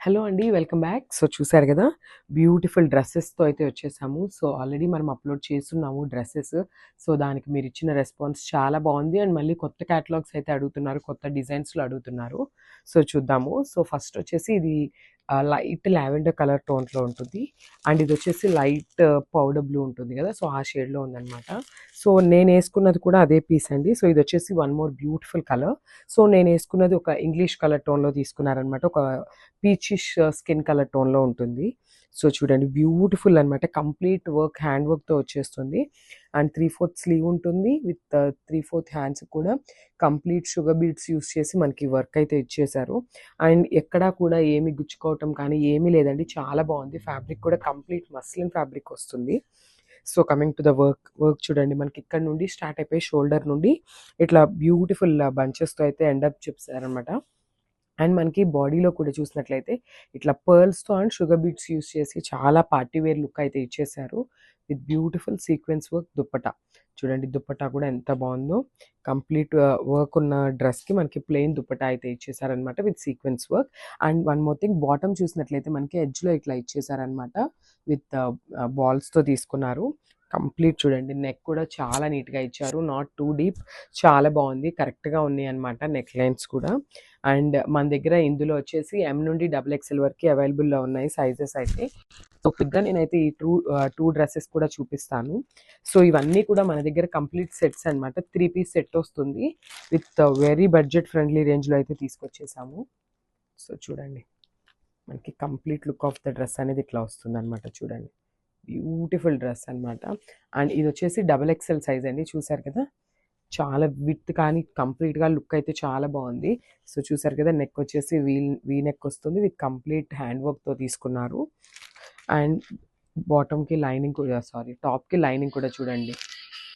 Hello అండి. Welcome back. So, చూసారు గదా! బ్యూటిఫుల్ డ్రెసెస్‌తో అయితే వచ్చేసాము. సో, ఆల్రెడీ మనం అప్‌లోడ్ చేసున్నాము డ్రెసెస్. సో, దానికి మీరిచ్చిన రెస్పాన్స్ చాలా బావుంది. అండ్ మళ్ళీ కొత్త కేటలాగ్స్ అయితే అడుగుతున్నారు. కొత్త డిజైన్స్‌లో అడుగుతున్నారు. సో, చూద్దాము. సో, ఫస్ట్ వచ్చేసి ఇది లైట్ లావెండర్ కలర్ టోన్‌లో ఉంటుంది. అండ్ ఇదొచ్చేసి లైట్ పౌడర్ బ్లూ ఉంటుంది గదా! సో, ఆ షేడ్‌లో ఉందనమాట. సో, నేనేసుకున్నది కూడా అదే పీస్ అండి. సో, ఇదొచ్చేసి one more beautiful colour. So, నేనేసుకున్నది ఒక ఇంగ్లీష్ కలర్ టోన్‌లో తీసుకున్నారనమాట. ఒక పీచిష్ స్కిన్ కలర్ టోన్‌లో ఉంటుంది. సో, చూడండి బ్యూటిఫుల్ అనమాట. కంప్లీట్ వర్క్ హ్యాండ్ వర్క్‌తో వచ్చేస్తుంది. అండ్ 3/4 స్లీవ్ ఉంటుంది. విత్ 3/4 హ్యాండ్స్ కూడా కంప్లీట్ షుగర్ బీడ్స్ యూజ్ చేసి మనకి వర్క్ అయితే ఇచ్చేశారు. అండ్ ఎక్కడా కూడా ఏమి గుచ్చుకోవటం కానీ ఏమీ లేదండి. చాలా బావుంది. ఫ్యాబ్రిక్ కూడా కంప్లీట్ మస్లిన్ ఫ్యాబ్రిక్ వస్తుంది. So, coming to the work చూడండి. మనకి ఇక్కడ నుండి స్టార్ట్ అయిపోయి షోల్డర్ నుండి ఇట్లా బ్యూటిఫుల్ బంచెస్‌తో అయితే ఎండ్ అప్ చేశారనమాట. అండ్ మనకి బాడీలో కూడా చూసినట్లయితే ఇట్లా పర్ల్స్‌తో అండ్ షుగర్ బీడ్స్ యూజ్ చేసి చాలా పార్టీ వేర్ లుక్ అయితే ఇచ్చేశారు. With beautiful sequence work dupatta. చూడండి దుప్పట్టా కూడా ఎంత బావుందో. కంప్లీట్ వర్క్ ఉన్న డ్రెస్‌కి మనకి ప్లెయిన్ దుప్పట్టా అయితే ఇచ్చేసారనమాట with sequence work. And one more thing bottom చూసినట్లయితే మనకి ఎడ్జ్‌లో ఇట్లా ఇచ్చేసారనమాట. విత్ బాల్స్‌తో తీసుకున్నారు. కంప్లీట్ చూడండి నెక్ కూడా చాలా నీట్‌గా ఇచ్చారు. నాట్ టూ డీప్ చాలా బావుంది. కరెక్ట్‌గా ఉన్నాయన్నమాట నెక్ లైన్స్ కూడా. అండ్ మన దగ్గర ఇందులో వచ్చేసి ఎం నుండి డబుల్ ఎక్స్ఎల్ వరకు అవైలబుల్‌లో ఉన్నాయి సైజెస్ అయితే. సో, క్విక్‌గా నేనైతే ఈ 2 డ్రెసెస్ కూడా చూపిస్తాను. సో, ఇవన్నీ కూడా మన దగ్గర కంప్లీట్ సెట్స్ అన్నమాట. 3 పీస్ సెట్ వస్తుంది. విత్ వెరీ బడ్జెట్ ఫ్రెండ్లీ రేంజ్‌లో అయితే తీసుకొచ్చేసాము. సో, చూడండి. మనకి complete look of the dress అనేది ఇట్లా వస్తుందన్నమాట చూడండి. బ్యూటిఫుల్ డ్రెస్ అన్నమాట. అండ్ ఇదొచ్చేసి డబుల్ ఎక్స్ఎల్ సైజ్ అండి. చూసారు కదా! చాలా విడ్త్ కానీ కంప్లీట్‌గా లుక్ అయితే చాలా బావుంది. సో, చూసారు కదా! నెక్ వచ్చేసి వీ నెక్ వస్తుంది. విత్ కంప్లీట్ హ్యాండ్ వర్క్‌తో తీసుకున్నారు. అండ్ బాటమ్‌కి లైనింగ్ కూడా టాప్‌కి లైనింగ్ కూడా చూడండి.